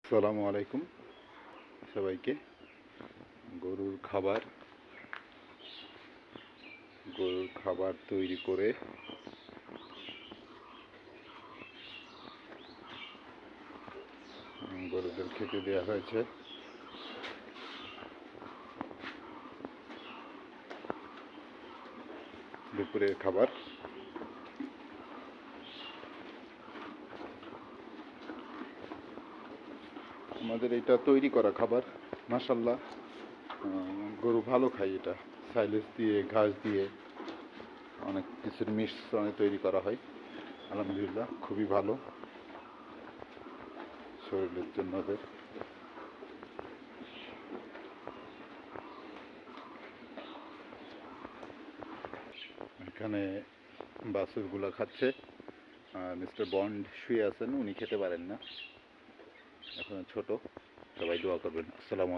আসসালামু আলাইকুম সবাইকে। গরুর খাবার তৈরি করে গরুদের খেতে দেওয়া হয়েছে। দুপুরের খাবার আমাদের এটা তৈরি করা খাবার। মাশাল্লাহ, গরু ভালো খায় এটা। সাইলেজ দিয়ে, ঘাস দিয়ে অনেক কিছুর মিশ্রণে তৈরি করা হয়। আলহামদুলিল্লাহ, খুবই ভালো শরীরের জন্য ওদের। এখানে বাছুরগুলো খাচ্ছে। মিস্টার বন্ড শুয়ে আছেন, উনি খেতে পারেন না, এখন ছোট। সবাই দোয়া করবেন। আসসালামু